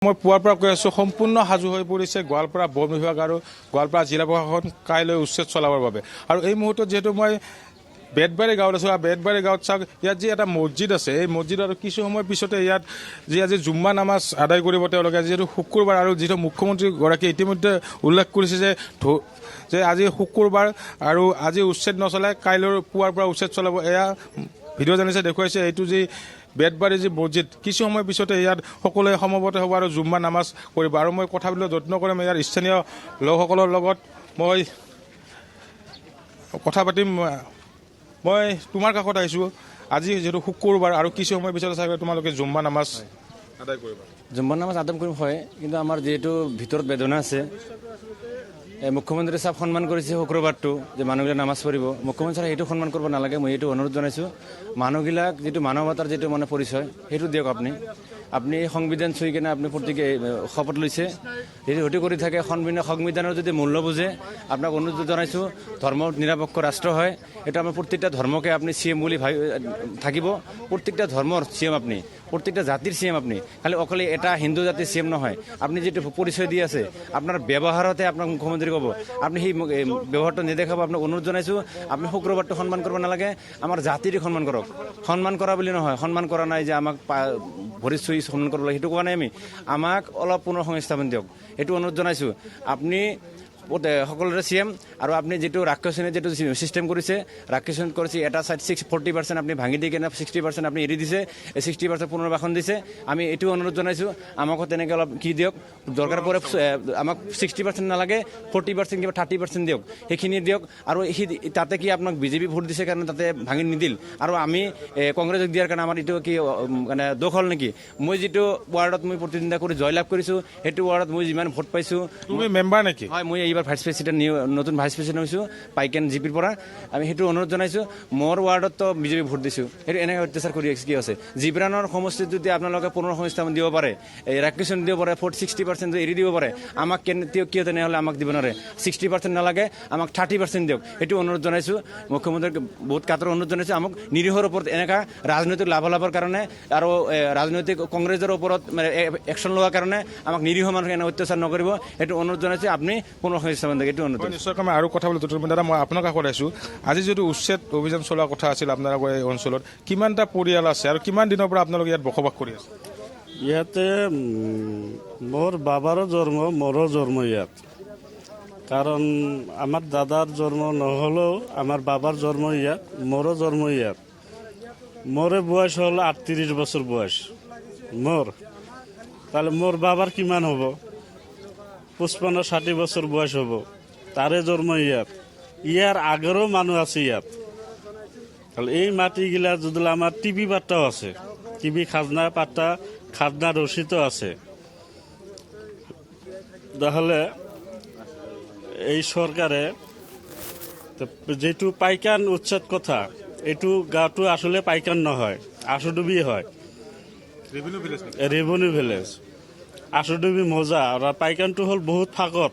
মই পুৱাৰ পৰা কৈ আছোঁ সম্পূৰ্ণ সাজু হৈ পৰিছে গোৱালপাৰা বন বিভাগ আৰু গোৱালপাৰা জিলা প্ৰশাসন কাইলৈ উচ্ছেদ চলাবৰ বাবে। আৰু এই মুহূৰ্তত যিহেতু মই বেতবাৰী গাঁৱত আছোঁ, আৰু বেতবাৰী গাঁৱত চাওক ইয়াত যি এটা মছজিদ আছে, এই মছজিদ আৰু কিছু সময়ৰ পিছতে ইয়াত যি আজি জুম্মা নামাজ আদায় কৰিব তেওঁলোকে, যিহেতু শুকুৰবাৰ আৰু যিহেতু মুখ্যমন্ত্ৰীগৰাকীয়ে ইতিমধ্যে উল্লেখ কৰিছে যে আজি শুকুৰবাৰ আৰু আজি উচ্ছেদ নচলাই কাইলৈৰ পুৱাৰ পৰা উচ্ছেদ চলাব। এয়া ভিডিঅ' জাৰ্নেলিষ্টে দেখুৱাইছে এইটো যি বেতবাৰী যি মছজিদ কিছু সময়ৰ পিছতে ইয়াত সকলোৱে সমবেত হ'ব আৰু জুম্মা নামাজ কৰিব। আৰু মই কথা পাতিবলৈ যত্ন কৰিম ইয়াৰ স্থানীয় লোকসকলৰ লগত, মই কথা পাতিম। মই তোমাৰ কাষত আহিছোঁ, আজি যিহেতু শুকুৰবাৰ আৰু কিছু সময়ৰ পিছতে চাগে তোমালোকে জুম্মা নামাজ আদায় কৰিবা। জুম্মা নামাজ আদায় কৰিম হয়, কিন্তু আমাৰ যিহেতু ভিতৰত বেদনা আছে, মুখ্যমন্ত্ৰী চাপ সন্মান কৰিছে শুক্ৰবাৰটো যে মানুহবিলাক নামাজ পঢ়িব। মুখ্যমন্ত্ৰী ছাৰে সেইটো সন্মান কৰিব নালাগে, মই এইটো অনুৰোধ জনাইছোঁ। মানুহবিলাক যিটো মানৱতাৰ যিটো পৰিচয় সেইটো দিয়ক। আপুনি সংবিধান চুই কিনে আপুনি প্ৰত্যেকে শপত লৈছে, সেইটো কৰি থাকে। সংবিধানৰ যদি মূল্য বুজে, আপোনাক অনুৰোধ জনাইছোঁ। ধৰ্ম নিৰপেক্ষ ৰাষ্ট্ৰ হয়, এইটো আমাৰ প্ৰত্যেকটা ধৰ্মকে আপুনি CM বুলি থাকিব। প্ৰত্যেকটা ধৰ্মৰ CM আপুনি, প্ৰত্যেকটা জাতিৰ CM আপুনি, খালি অকলে এটা হিন্দু জাতিৰ CM নহয়। আপুনি যিটো পৰিচয় দি আছে আপোনাৰ ব্যৱহাৰতে আপোনাক মুখ্যমন্ত্ৰী ক'ব, আপুনি সেই ব্যৱহাৰটো নেদেখাব। আপোনাক অনুৰোধ জনাইছোঁ, আপুনি শুক্ৰবাৰটো সন্মান কৰিব নালাগে, আমাৰ জাতিৰ সন্মান কৰক। সন্মান কৰা বুলি নহয়, সন্মান কৰা নাই যে আমাক ভৰিত চুই সন্মান কৰিব লাগে, সেইটো কোৱা নাই আমি। আমাক অলপ পুনৰ সংস্থাপন দিয়ক, সেইটো অনুৰোধ জনাইছোঁ। আপুনি সকলোৰে CM, আৰু আপুনি যিটো ৰাক্ষসনীয় যিটো চিষ্টেম কৰিছে, ৰাক্ষসনীয় কৰিছে এটা চাইড 40% আপুনি ভাঙি দি কিনে 60% আপুনি এৰি দিছে, এই 60% পুনৰ্বাসন দিছে। আমি এইটো অনুৰোধ জনাইছোঁ, আমাকো তেনেকৈ অলপ কি দিয়ক, দৰকাৰ পৰে আমাক 60% নালাগে, 40% কিবা 30% দিয়ক, সেইখিনি দিয়ক। আৰু তাতে কি আপোনাক BJP ভোট দিছে কাৰণে তাতে ভাঙি নিদিল, আৰু আমি কংগ্ৰেছক দিয়াৰ কাৰণে আমাৰ এইটো কি মানে দোষ হ'ল নেকি? মই যিটো ৱাৰ্ডত মই প্ৰতিদ্বন্দ্বিতা কৰি জয়লাভ কৰিছোঁ, সেইটো ৱাৰ্ডত মই যিমান ভোট পাইছোঁ। তুমি মেম্বাৰ নেকি? হয়, মই এইবাৰ ভাইচ প্ৰেচিডেণ্ট, নতুন ভাইচ প্ৰেচিডেণ্ট হৈছোঁ পাইকেন GPৰ পৰা। আমি সেইটো অনুৰোধ জনাইছোঁ। মোৰ ৱাৰ্ডতো BJP ভোট দিছোঁ, সেইটো এনেকৈ অত্যাচাৰ কৰি কি আছে? জিব্ৰানৰ সমষ্টিত যদি আপোনালোকে পুনৰ সংস্থাপন দিব পাৰে, এই ৰাক্ষসন দিব পাৰে, 60% এৰি দিব পাৰে, আমাক কিয় তেনেহ'লে আমাক দিব নোৱাৰে? 60% নালাগে, আমাক 30% দিয়ক, সেইটো অনুৰোধ জনাইছোঁ। মুখ্যমন্ত্ৰীক বহুত কাটৰ অনুৰোধ জনাইছোঁ। আমাক নিৰীহৰ ওপৰত এনেকুৱা ৰাজনৈতিক লাভালাভৰ কাৰণে আৰু ৰাজনৈতিক কংগ্ৰেছৰ ওপৰত একশ্যন লোৱাৰ কাৰণে আমাক নিৰীহ মানুহে এনে অত্যাচাৰ নকৰিব, সেইটো অনুৰোধ জনাইছোঁ। আপুনি পুনৰ সংস্থাপন দিয়ক, এইটো অনুৰোধ। নিশ্চয়কৈ মই আৰু কথা বুলি দাদা, মই আপোনাৰ কাষত আছোঁ। আজি যিটো উচ্ছেদ অভিযান চলোৱাৰ কথা আছিল আপোনালোকৰ এই অঞ্চলত, কিমানটা পৰিয়াল আছে আৰু কিমান দিনৰ পৰা আপোনালোকে ইয়াত বসবাস কৰি আছে? ইয়াতে মোৰ বাবাৰো জন্ম, মোৰো জন্ম ইয়াত। কাৰণ আমাৰ দাদাৰ জন্ম নহ'লেও আমাৰ বাবাৰ জন্ম ইয়াত, মোৰো জন্ম ইয়াত। মোৰে বয়স হ'ল 38 বছৰ বয়স মোৰ। তাহলে মোৰ বাবাৰ কিমান হ'ব? 55-60 বছৰ বয়স হ'ব, তাৰে জন্ম ইয়াত। ইয়াৰ আগৰো মানুহ আছে ইয়াত। এই মাটিগিলা যদি আমাৰ টিভি পাট্টাও আছে, টিভি খাজনা পাট্টা, খাজনা ৰচিদও আছে। তাহলে এই সরকারে যেটু পাইকান উচ্ছেদ কথা, এইটো গাঁওটো আসলে পাইকান নহয়, আশুডুবি হয়, রেভিনিউ ভিলেজ। আশুডুবি মজা, আর পাইকানটো হল বহুত ফাকত।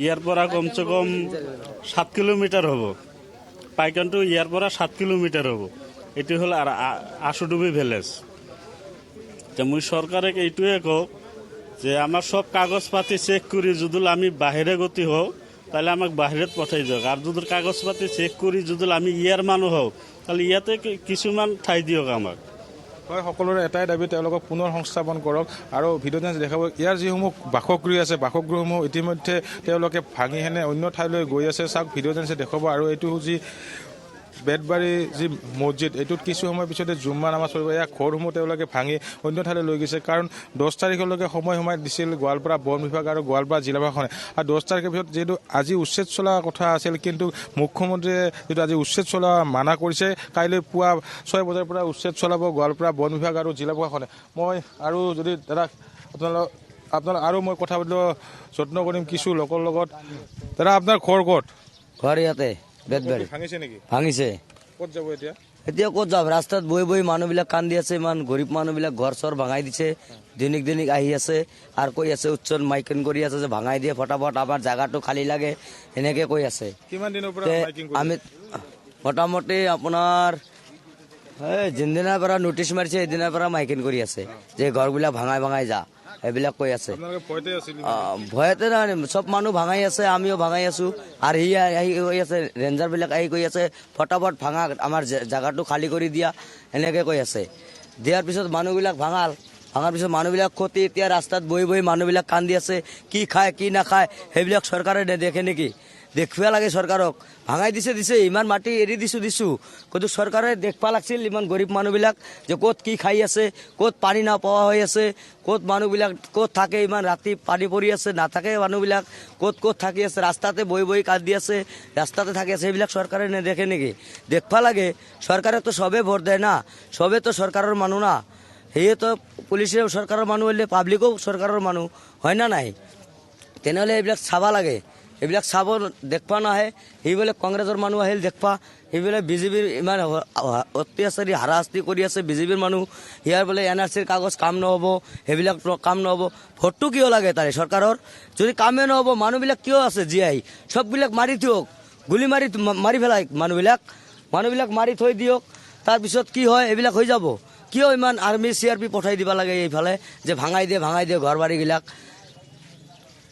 ইয়াৰ পৰা কমচে কম 7 কিলোমিটাৰ হ'ব। পাইকানটো ইয়াৰ পৰা 7 কিলোমিটাৰ হ'ব। এইটো হল আশুডুবি ভিলেজ। মই সৰকাৰক এইটোৱে কওঁ যে আমাৰ সব কাগজ পাতি চেক কৰে যদি আমি বাহিৰে গতি হও, তাহলে আমাক বাহিৰত পঠাই দিয়ক। আৰ যদি কাগজ পাতি চেক কৰি যদি আমি ইয়াৰ মানুহ হওঁ, তাহলে ইয়াতে কিছুমান ঠাই দিয়ক আমাক। হয়, সকলোৰে এটাই দাবী, তেওঁলোকক পুনৰ সংস্থাপন কৰক। আৰু ভিডিঅ'ত দেখাব ইয়াৰ যিসমূহ বাসগৃহ আছে, বাসগৃহসমূহ ইতিমধ্যে তেওঁলোকে ভাঙি হেনে অন্য ঠাইলৈ গৈ আছে। চাওক, ভিডিঅ'ত দেখাব। আৰু এইটো যি বেতবাৰী যি মছজিদ, এইটোত কিছু সময়ৰ পিছতে জুম্মা নামাজ পঢ়িব। এয়া ঘৰসমূহ তেওঁলোকে ভাঙি অন্য ঠাইলৈ লৈ গৈছে, কাৰণ 10 তাৰিখলৈকে সময় দিছিল গোৱালপাৰা বন বিভাগ আৰু গোৱালপাৰা জিলা প্ৰশাসনে। আৰু 10 তাৰিখৰ পিছত যিহেতু আজি উচ্ছেদ চলোৱাৰ কথা আছিল, কিন্তু মুখ্যমন্ত্ৰীয়ে যিটো আজি উচ্ছেদ চলোৱা মানা কৰিছে, কাইলৈ পুৱা 6 বজাৰ পৰা উচ্ছেদ চলাব গোৱালপাৰা বন বিভাগ আৰু জিলা প্ৰশাসনে। মই আৰু যদি দাদা আপোনাৰ আৰু মই কথা পাতিব যত্ন কৰিম কিছু লোকৰ লগত। দাদা, আপোনাৰ ঘৰ ক'ত? ঘৰ ইয়াতে বেতবাৰী। ভাঙিছে নেকি? ভাঙিছে। ক'ত যাব এতিয়া? এতিয়া ক'ত যাব? ৰাস্তাত বহি বহি মানুহবিলাক কান্দি আছে। ইমান গৰীব মানুহবিলাক ঘৰ চৰ ভাঙাই দিছে। দৈনিক আহি আছে আৰু কৈ আছে, উচ্চত মাইকিং কৰি আছে যে ভাঙাই দিয়ে ফটাফট, আমাৰ জাগাটো খালী লাগে, এনেকে কৈ আছে। কিমান দিনৰ পৰা মাইকিং কৰি? আমি মোটামুটি আপোনাৰ যোনদিনাৰ পৰা নোটিছ মাৰিছে সেইদিনাৰ পৰা মাইকিং কৰি আছে যে ঘৰবিলাক ভাঙাই যা। সেইবিলাক কৈ আছে। আপোনালোকে ভয়তে আছিল ভয়তে নাই, চব মানুহ ভাঙাই আছে, আমিও ভাঙাই আছো। আৰু সি আহি কৈ আছে, ৰেঞ্জাৰ বিলাক আহি কৈ আছে ফটাফট ভাঙা, আমাৰ জাগাটো খালী কৰি দিয়া, এনেকে কৈ আছে। দিয়াৰ পিছত মানুহবিলাক ভাঙাৰ পিছত মানুহবিলাক ক্ষতি, এতিয়া ৰাস্তাত বহি বহি মানুহবিলাক কান্দি আছে, কি খায় কি নাখায় সেইবিলাক চৰকাৰে নেদেখে নেকি? দেখিব লাগে চৰকাৰক। ভাঙাই দিছে, ইমান মাটি এৰি দিছো, কিন্তু চৰকাৰে দেখবা লাগিছিল ইমান গৰীব মানুহবিলাক যে ক'ত কি খাই আছে, ক'ত পানী নাপোৱা হৈ আছে, ক'ত মানুহবিলাক ক'ত থাকে, ইমান ৰাতি পানী পৰি আছে, নাথাকে মানুহবিলাক ক'ত থাকি আছে, ৰাস্তাতে বহি বহি কান্দি আছে, ৰাস্তাতে থাকি আছে, সেইবিলাক চৰকাৰে নেদেখে নেকি? দেখবা লাগে। চৰকাৰে তো চবে ভোট দেয় না, চবে তো চৰকাৰৰ মানুহ না। সেয়ে তো পুলিচে চৰকাৰৰ মানুহ হ'লে পাব্লিকো চৰকাৰৰ মানুহ হয় না নাই? তেনেহ'লে এইবিলাক চাবা লাগে। এইবিলাক চাব দেখবা নাহে, সেইবোলে কংগ্ৰেছৰ মানুহ আহিল দেখবা, সেইবোলে বিজেপিৰ ইমান অত্যাচাৰী হাৰাশাস্তি কৰি আছে বিজেপিৰ মানুহ। ইয়াৰ বোলে NRCৰ কাগজ কাম নহ'ব, সেইবিলাক কাম নহ'ব। ভোটটো কিয় লাগে তাৰে চৰকাৰৰ? যদি কামেই নহ'ব মানুহবিলাক কিয় আছে জীয়াই? চববিলাক মাৰি দিয়ক, গুলি মাৰি পেলাই মানুহবিলাক মাৰি থৈ দিয়ক। তাৰপিছত কি হয় এইবিলাক হৈ যাব। কিয় ইমান আৰ্মি CRP পঠাই দিব লাগে এইফালে যে ভাঙাই দিয়ে ঘৰ বাৰীবিলাক?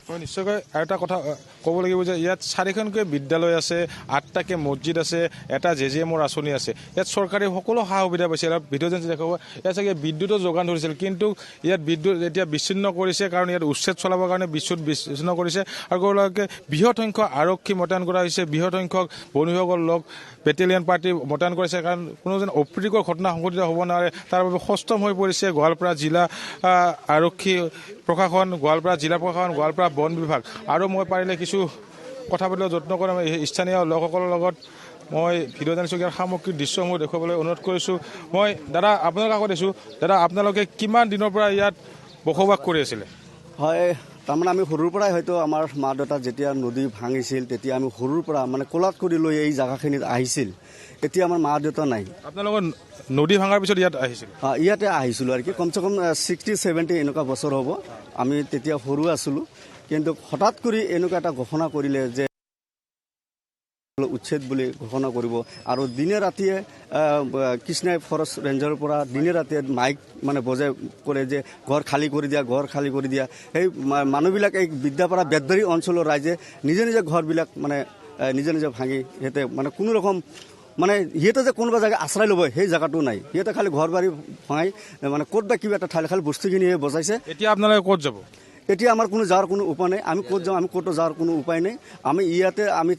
মই নিশ্চয়কৈ আৰু এটা কথা ক'ব লাগিব যে ইয়াত 4খনকৈ বিদ্যালয় আছে, 8টাকৈ মছজিদ আছে, এটা JJMৰ আঁচনি আছে। ইয়াত চৰকাৰে সকলো সা সুবিধা পাইছে। আৰু ভিডিঅ' যেন দেখাব, ইয়াত চাগে বিদ্যুতৰ যোগান ধৰিছিল, কিন্তু ইয়াত বিদ্যুৎ এতিয়া বিচ্ছিন্ন কৰিছে, কাৰণ ইয়াত উচ্ছেদ চলাবৰ কাৰণে বিদ্যুৎ বিচ্ছিন্ন কৰিছে। আৰু তেওঁলোকে বৃহৎ সংখ্যক আৰক্ষী মোতায়েন কৰা হৈছে, বৃহৎ সংখ্যক বন বিভাগৰ লোক বেটেলিয়ন পাৰ্টি মোতায়েন কৰিছে, কাৰণ কোনো যেন অপ্ৰীতিকৰ ঘটনা সংঘটিত হ'ব নোৱাৰে তাৰ বাবে সষ্টম হৈ পৰিছে গোৱালপাৰা জিলা আৰক্ষী প্ৰশাসন, গোৱালপাৰা জিলা প্ৰশাসন, গোৱালপাৰা বন বিভাগ। আৰু মই পাৰিলে কিছু কথা পাতিবলৈ যত্ন কৰিম স্থানীয় লোকসকলৰ লগত। মই ভিডিঅ' জানিছোঁ ইয়াৰ সামগ্ৰিক দৃশ্যসমূহ দেখুৱাবলৈ অনুৰোধ কৰিছোঁ। মই দাদা আপোনাৰ কাষত দিছোঁ। দাদা, আপোনালোকে কিমান দিনৰ পৰা ইয়াত বসবাস কৰি আছিলে? হয়, তাৰমানে আমি সৰুৰ পৰাই হয়তো আমাৰ মা দেউতা যেতিয়া নদী ভাঙিছিল তেতিয়া আমি সৰুৰ পৰা মানে কোলাত কৰি লৈ এই জেগাখিনিত আহিছিল। এতিয়া আমাৰ মা দেউতা নাই। আপোনালোকৰ নদী ভাঙাৰ পিছত ইয়াত আহিছিল? ইয়াতে আহিছিলোঁ আৰু কি কমচে কম 60-70 এনেকুৱা বছৰ হ'ব। আমি তেতিয়া সৰু আছিলোঁ, কিন্তু হঠাৎ কৰি এনেকুৱা এটা ঘোষণা কৰিলে যে উচ্ছেদ বুলি ঘোষণা কৰিব। আৰু দিনে ৰাতিয়ে কৃষ্ণাই ফৰেষ্ট ৰেঞ্জৰ পৰা দিনে ৰাতিয়ে মাইক মানে বজাই কৰে যে ঘৰ খালী কৰি দিয়া। সেই মানুহবিলাক এই বিদ্যাপাৰা বেতবাৰী অঞ্চলৰ ৰাইজে নিজে ঘৰবিলাক মানে নিজে ভাঙি সিহঁতে মানে কোনো ৰকম মানে সিহঁতে যে কোনোবা জেগা আশ্ৰয় ল'ব সেই জেগাটো নাই। সিহঁতে খালি ঘৰ বাৰী ভাঙাই মানে ক'ত বা কিবা এটা ঠাই খালি বস্তুখিনিহে বজাইছে। এতিয়া আপোনালোকে ক'ত যাব? এতিয়া আমাৰ কোনো যাৰ কোনো উপায় নাই। আমি ক'ত যাওঁ, আমি ক'তো যাৰ কোনো উপায় নাই। আমি ইয়াতে আমি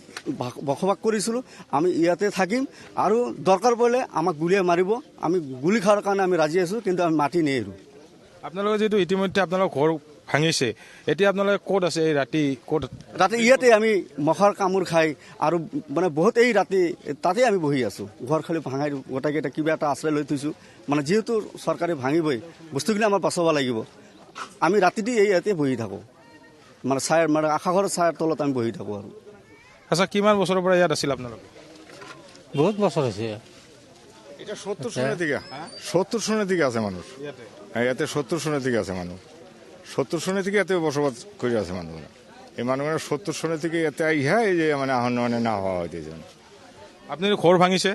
বসবাস কৰিছিলোঁ, আমি ইয়াতে থাকিম। আৰু দৰকাৰ পৰিলে আমাক গুলীয়ে মাৰিব, আমি গুলি খোৱাৰ কাৰণে আমি ৰাজি আছোঁ, কিন্তু আমি মাটি নেৰোঁ। আপোনালোকে যিহেতু ইতিমধ্যে আপোনালোকৰ ঘৰ ভাঙিছে, এতিয়া আপোনালোকে ক'ত আছে? এই ৰাতি ক'ত? ৰাতি ইয়াতে আমি মহৰ কামোৰ খাই আৰু মানে বহুত এই ৰাতি তাতে আমি বহি আছোঁ। ঘৰ খালি ভাঙাই গোটাইকেইটা কিবা এটা আশ্ৰয় লৈ থৈছোঁ। মানে যিহেতু চৰকাৰে ভাঙিবই, বস্তুখিনি আমাৰ বাচাব লাগিব। আমি ৰাতিটো এই ইয়াতে বহি থাকোঁ, মানে মানে আকাশৰ ছায়াৰ তলত আমি বহি থাকোঁ। আৰু আচ্ছা, কিমান বছৰৰ পৰা ইয়াত আছিল আপোনালোকে? বহুত বছর হয়েছে। এটা 70 সনের দিকে 70 সনের দিকে আছে মানুষ। হ্যাঁ, এতে 70 সনের দিকে আছে মানুষ। 70 সনের দিকে এতে বসবাস করে আছে মানুষ। এই মানুষ 70 সনের থেকে এতে আইহা এই যে মানে আহন মানে না হওয়া হইতে যেন আপনি ঘর ভাঙিছে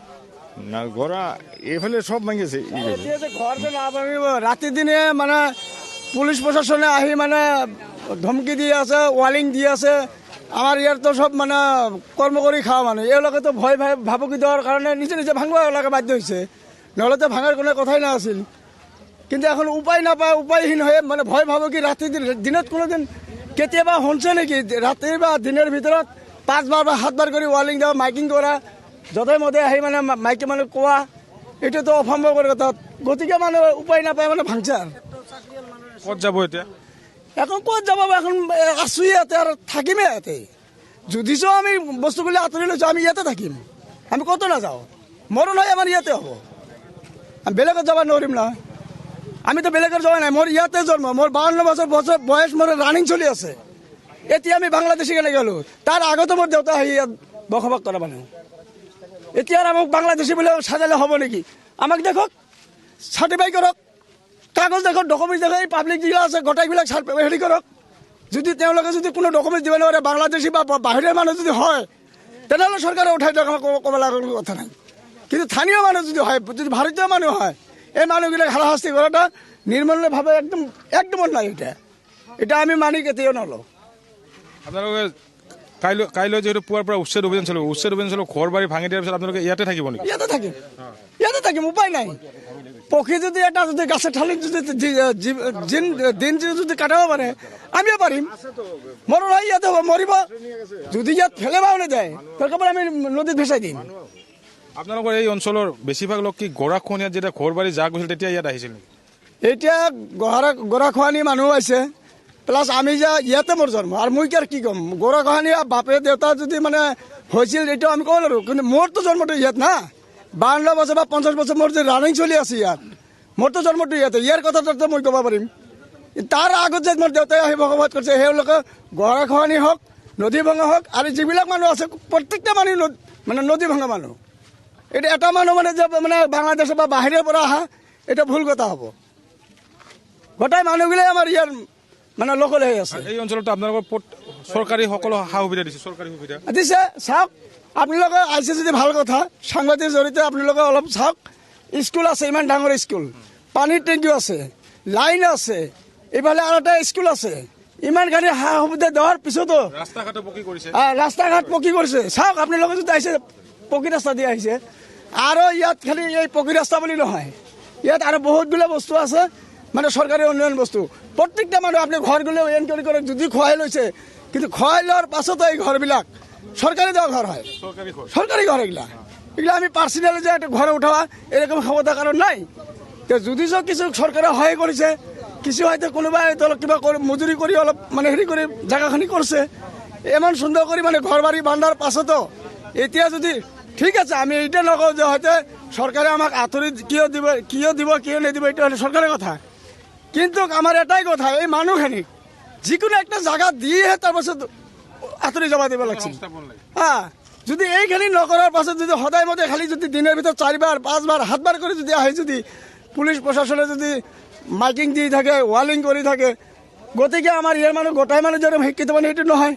না ঘোরা এফালে সব ভাঙিছে। ঘর যে না ভাঙিব, রাতি দিনে মানে পুলিশ প্রশাসনে আহি মানে ধমকি দিয়ে আছে, ওয়ার্নিং দিয়ে আছে। আমার ইয়ার তো সব মানে কর্ম করে খাওয়া মানুষ, এগুলোকে তো ভয় ভাবুকি দেওয়ার কারণে নিজে ভাঙব এলাকা বাধ্য হয়েছে, নহলে তো ভাঙার কোনো কথাই না আছিল। কিন্তু এখন উপায় না পায়, উপায়হীন হয়ে মানে ভয় ভাবুকি রাতি দিনত কোনোদিন কেতিয়াবা শুনছে নাকি রাতি বা দিনের ভিতৰত 5 বাৰ বা 7 বাৰ কৰে ওয়াৰ্নিং দেওয়া, মাইকিং কৰা, যধে মধে আহি মানে মাইকে মানে কোৱা, এটা তো অসম্ভৱৰ কথা। গতিকে মানে উপায় নাপায় মানে ভাঙছে। আর ক'ত যাব এতিয়া? এখন ক'ত যাব? এখন আছো ইয়াতে আর থাকিমে ইয়াতে। যদিও আমি বস্তুগুলি আঁতৰি লৈছো, আমি ইয়াতে থাকিম, আমি কত না যাও। মৰণ হয় আমাৰ ইয়াতে হব, আমি বেলেগত যাব নোৱাৰিম না। আমি তো বেলেগের যাওয়া নাই, মোর ইয়াতে জন্ম, মোর 52 বছর বয়স, মোর রানিং চলি আছে। এতিয়া আমি বাংলাদেশে গেলে গেলো, তার আগতো মোর দেউতা আহি ইয়াত বসবাস কৰা মানুহ। এতিয়া আমাক বাংলাদেশি বলে সাজালে হব নাকি? আমাক দেখক, সার্টিফাই করক, কাগজ দেখক, ডকুমেন্ট দেখক, এই পাব্লিক যিগিলা আছে গোটাইবিলাক হেৰি কৰক। যদি তেওঁলোকে যদি কোনো ডকুমেন্ট দিব নোৱাৰে, বাংলাদেশি বা বাহিৰৰ মানুহ যদি হয়, তেনেহ'লে চৰকাৰে উঠাই দিয়ক, আমাক ক'ব লগা কথা নাই। কিন্তু স্থানীয় মানুহ যদি হয়, যদি ভাৰতীয় মানুহ হয়, এই মানুহবিলাক হাৰাশাস্তি কৰাটা নিৰ্মলভাৱে একদম নাই এটা আমি মানি কেতিয়াও নলওঁ। আপোনালোকে কাইলৈ যিহেতু পুৱাৰ পৰা উচ্ছেদ অভিযান চলিব, ঘৰ বাৰী ভাঙি দিয়াৰ পিছত আপোনালোকে ইয়াতে থাকিব নেকি? ইয়াতে থাকিম উপায় নাই। পক্ষী যদি এটা যদি গাছের ঠালি যদি দিন যদি কাটাব পাৰে আমিও পাৰিম। মৰণ হয় ইয়াতে মৰিব, যদি ইয়াত ফেলে বাওনে যায় তাৰপৰ আমি নদীত ভেসাই দিম। আপোনালোকৰ এই অঞ্চলৰ বেছিভাগ লোক কি গৰাখহনীয়াত যেতিয়া ঘৰ বাৰী যা গৈছিল তেতিয়া ইয়াত আহিছিল নেকি? এতিয়া গৰাখহনীয়া মানুহ আছে, প্লাছ আমি যে ইয়াতে মোৰ জন্ম আৰু মই কি ক'ম, গৰাখহনীয়া বাপে দেউতা যদি মানে হৈছিল এইটো আমি ক'ব নোৱাৰোঁ, কিন্তু মোৰতো জন্মটো ইয়াত না। 52 বছৰ বা 50 বছৰ মোৰ যে ৰানিং চলি আছে ইয়াত, মোৰতো জন্মটো ইয়াতে, ইয়াৰ কথাটো মই ক'ব পাৰিম। তাৰ আগত যে মোৰ দেউতাই আহি বসবাস কৰিছে তেওঁলোকে গৰাখহনী হওক, নদী ভঙা হওক, আৰু যিবিলাক মানুহ আছে প্ৰত্যেকটা মানুহ মানে নদী ভঙা মানুহ। এটা এটা মানুহ মানে যে মানে বাংলাদেশৰ বা বাহিৰৰ পৰা অহা এটা ভুল কথা হ'ব। গোটাই মানুহগিলাই আমাৰ ইয়াৰ মানে লোকেল হৈ আছে। এই অঞ্চলতো আপোনালোকৰ চৰকাৰী সকলো সা সুবিধা দিছে, চৰকাৰী সুবিধা দিছে। চাওক আপোনালোকে আহিছে যদি ভাল কথা, সাংবাদিক জড়িত আপোনালোকে অলপ চাওক। স্কুল আছে, ইমান ডাঙৰ স্কুল, পানীৰ টেংকিও আছে, লাইন আছে, এইফালে আৰু এটা স্কুল আছে। ইমানখিনি সা সুবিধা দেওয়াৰ পিছতো ৰাস্তা ঘাট পকী কৰিছে। চাওক আপোনালোকে যদি আহিছে পকী ৰাস্তা দি আহিছে, আৰু ইয়াত খালি এই পকী ৰাস্তা বুলি নহয়, ইয়াত আৰু বহুতগুলো বস্তু আছে মানে চৰকাৰী উন্নয়ন বস্তু। প্ৰত্যেকটা মানুহ আপুনি ঘৰ গ'লেও এনকুৱাৰী কৰে, যদি খুৱাই লৈছে, কিন্তু খুৱাই লোৱাৰ পাছতো এই ঘৰবিলাক সরকারি দেওয়া ঘর হয়, সরকারি ঘর এগুলা আমি পার্সোনালি যে একটা ঘরে উঠাওয়া এরকম ক্ষমতা কারণ নাই। তো যদি কিছু সরকারে সহায় করেছে, কিছু হয়তো কোনোবাই কিবা মজুরি করে অলপ মানে হেৰি কৰি জায়গাখানি করছে, এমন সুন্দর করে মানে ঘর বাড়ি বান্ধার পাছতো এতিয়া যদি ঠিক আছে আমি এইটা নকওঁ যে হয়তো সরকারে আমাক আঁতৰি কিয় দিব কিয় নিদিব, এটা হলে সৰকাৰেৰ কথা। কিন্তু আমাৰ এটাই কথা, এই মানুহখিনিক যিকোনো একটা জায়গা দিয়েহে তাৰপাছত আঁতৰি যাব দিব লাগছিল। হ্যাঁ, যদি এইখানি নকৰাৰ পাছত যদি সদায় মতে খালি যদি দিনের ভিতর 4 বার 5 বার 7 বার করে যদি আহে, যদি পুলিশ প্রশাসনে যদি মাইকিং দি থাকে, ওয়ালিং কৰি থাকে, গতিকে আমাৰ ইয়াৰ মানুহ গোটাই মানুহ যেন শিক্ষিত মানে এইটো নহয়।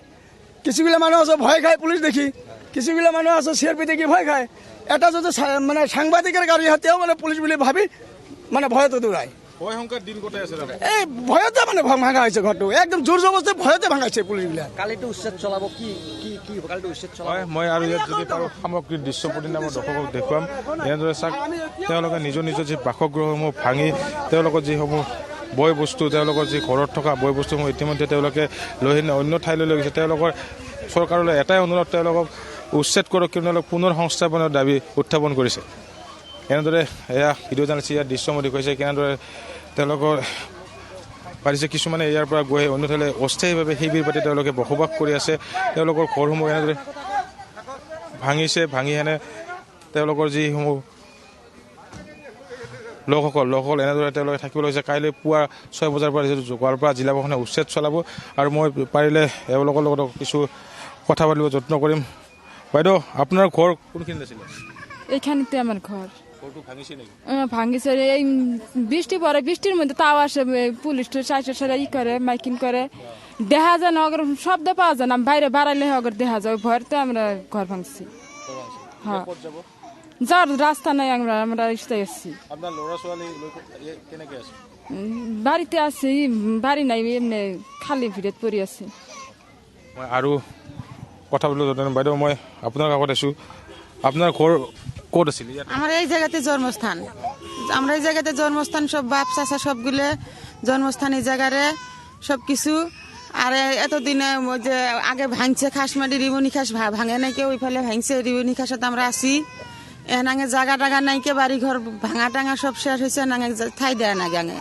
কিছুগুলা মানুহ আছে ভয় খায় পুলিশ দেখি, কিছুগুলা মানুহ আছে CRP দেখি ভয় খায়। এটা যদি মানে সাংবাদিকের গাড়ী হয় তেওঁ মানে পুলিশ বুলি ভাবি মানে ভয়তে দৌড়ায়। এই ভয়তে মানে ভাঙা হয়েছে ঘরটো, একদম জোর জবরদস্তি ভয়তে ভাঙাইছে পুলিশবিলাক। কালিটো উচ্ছেদ চলাব কি কালিটো উচ্ছেদ চলাব। মই আৰু ইয়াত যদি পাৰোঁ সামগ্ৰিক দৃশ্য প্ৰতিনিধিৰ দৰ্শকক দেখুৱাম। এনেদৰে চাওক তেওঁলোকে নিজৰ যি বাসগৃহসমূহ ভাঙি তেওঁলোকৰ যিসমূহ বয় বস্তু, তেওঁলোকৰ যি ঘৰত থকা বয় বস্তুসমূহ ইতিমধ্যে তেওঁলোকে লৈ আনি অন্য ঠাইলৈ লৈ গৈছে। তেওঁলোকৰ চৰকাৰলৈ এটাই অনুৰোধ, তেওঁলোকক উচ্ছেদ কৰক, কিন্তু তেওঁলোক পুনৰ সংস্থাপনৰ দাবী উত্থাপন কৰিছে। এনেদৰে এয়া ভিডিঅ' জাৰ্নেলিষ্ট ইয়াৰ দৃশ্য মই দেখুৱাইছে, কেনেদৰে তেওঁলোকৰ পাৰিছে কিছুমানে ইয়াৰ পৰা গৈ অন্য ঠাইলৈ অস্থায়ীভাৱে শিবিৰ পাতি তেওঁলোকে বসবাস কৰি আছে। তেওঁলোকৰ ঘৰসমূহ এনেদৰে ভাঙিছে, ভাঙি এনে তেওঁলোকৰ যিসমূহ লোকসকল এনেদৰে তেওঁলোকে থাকিব লৈছে। কাইলৈ পুৱা 6 বজাৰ পৰা যিহেতু গোৱালপাৰা জিলা প্ৰশাসনে উচ্ছেদ চলাব, আৰু মই পাৰিলে এওঁলোকৰ লগত কিছু কথা পাতিব যত্ন কৰিম। বাইদেউ, আপোনাৰ ঘৰ কোনখিনিত আছিলে? এইখানেতে আমাৰ ঘৰ। ঘৰটো ভাঙিছে নেকি? ভাঙিছে, এই বৃষ্টি পরে, বৃষ্টির মধ্যে তাও আসে পুলিশ সারা করে মাইকিং করে, দেখা যায় না, অগর শব্দ পাওয়া যায় না, বাইরে বাড়াইলে অগর দেখা যায়, ভয়তে আমরা ঘর ভাঙছি। হ্যাঁ, যার রাস্তা নাই, আমরা এসছি। আপনার ল'ৰা ছোৱালী কেনেকে আছে? বাড়িতে আছি, বাড়ি নাই, এমনি খালি ভিড়ত পড়ি আছি। মই আৰু কথা বলব জানো বাইদেউ, মই আপোনাৰ কাষত আছোঁ। আপনার ঘর ক'ত আছিল? আমার এই জায়গাতে জন্মস্থান, আমরা এই জায়গাতে জন্মস্থান, সব বাপ চাচা সবগুলো জন্মস্থান এই জায়গারে সব কিছু। আর এতদিনে যে আগে ভাঙছে খাসমাটি রিবনি খাস ভাঙে নাই কেউ, ওইফালে ভাঙছে রিবনি খাসত আমরা আসি। এনাঙে জায়গা টাগা নাই কে, বাড়ি ঘর ভাঙা টাঙা সব শেষ হয়েছে, নাঙে ঠাই দেয় না গাঙে।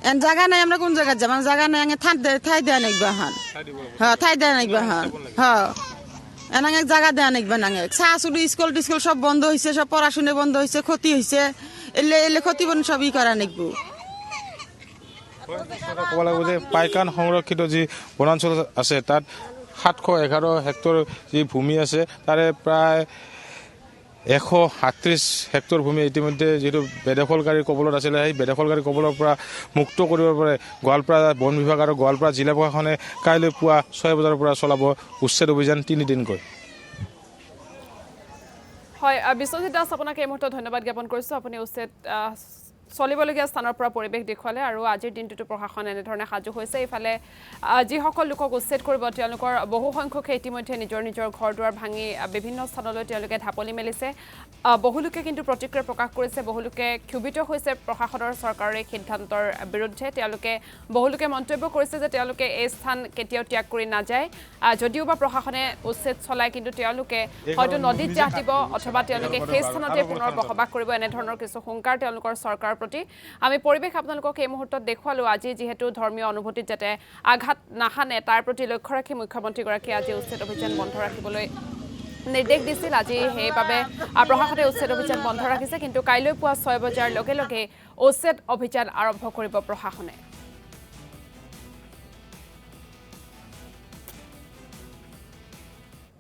এন জায়গা নাই, আমরা কোন জায়গায় যাবো? জায়গা নাই, ঠাই দেয় নাকবা হন। হ্যাঁ, ঠাই দেয় নাকবা হন। হ্যাঁ, এনাঙে জায়গা দেয়া নাকবা নাঙে। চাচুলি স্কুল টিস্কুল সব বন্ধ হয়েছে, সব পড়াশুনা বন্ধ হয়েছে, ক্ষতি হয়েছে, এলে ক্ষতি সবই করা নাকবো। ক'ব লাগিব যে পাইকান সংৰক্ষিত যি বনাঞ্চল আছে, তাত 711 হেক্টৰ যি ভূমি আছে, তাৰে প্ৰায় 138 হেক্টৰ ভূমি ইতিমধ্যে যিহেতু বেদখলকাৰীৰ কবলত আছিলে, সেই বেদখলকাৰীৰ কবলৰ পৰা মুক্ত কৰিব পাৰে গোৱালপাৰা বন বিভাগ আৰু গোৱালপাৰা জিলা প্ৰশাসনে কাইলৈ পুৱা 6 বজাৰ পৰা চলাব উচ্ছেদ অভিযান 3 দিনকৈ। হয় বিশ্বজিৎ দাস আপোনাক এই মুহূৰ্তত ধন্যবাদ জ্ঞাপন কৰিছোঁ আপুনি উচ্ছেদ চলিবলগীয়া স্থানৰ পৰা পৰিৱেশ দেখুৱালে আৰু আজিৰ দিনটোতো প্ৰশাসন এনেধৰণে সাজু হৈছে ইফালে যিসকল লোকক উচ্ছেদ কৰিব তেওঁলোকৰ বহু সংখ্যকে ইতিমধ্যে নিজৰ নিজৰ ঘৰ দুৱাৰ ভাঙি বিভিন্ন স্থানলৈ তেওঁলোকে ঢাপলি মেলিছে বহুলোকে কিন্তু প্ৰতিক্ৰিয়া প্ৰকাশ কৰিছে বহুলোকে ক্ষোভিত হৈছে প্ৰশাসনৰ চৰকাৰৰ এই সিদ্ধান্তৰ বিৰুদ্ধে তেওঁলোকে বহুলোকে মন্তব্য কৰিছে যে তেওঁলোকে এই স্থান কেতিয়াও ত্যাগ কৰি নাযায় যদিও বা প্ৰশাসনে উচ্ছেদ চলায় কিন্তু তেওঁলোকে হয়তো নদীত জাহ দিব অথবা তেওঁলোকে সেই স্থানতে পুনৰ বসবাস কৰিব এনেধৰণৰ কিছু শংকাৰ তেওঁলোকৰ চৰকাৰৰ প্ৰতি আমি পৰিৱেশ আপোনালোকক এই মুহূৰ্তত দেখুৱালোঁ আজি যিহেতু ধৰ্মীয় অনুভূতিত যাতে আঘাত নাহানে তাৰ প্ৰতি লক্ষ্য ৰাখি মুখ্যমন্ত্ৰীগৰাকীয়ে আজি উচ্ছেদ অভিযান বন্ধ ৰাখিবলৈ নিৰ্দেশ দিছিল আজি সেইবাবে প্ৰশাসনে উচ্ছেদ অভিযান বন্ধ ৰাখিছে কিন্তু কাইলৈ পুৱা 6 বজাৰ লগে লগে উচ্ছেদ অভিযান আৰম্ভ কৰিব প্ৰশাসনে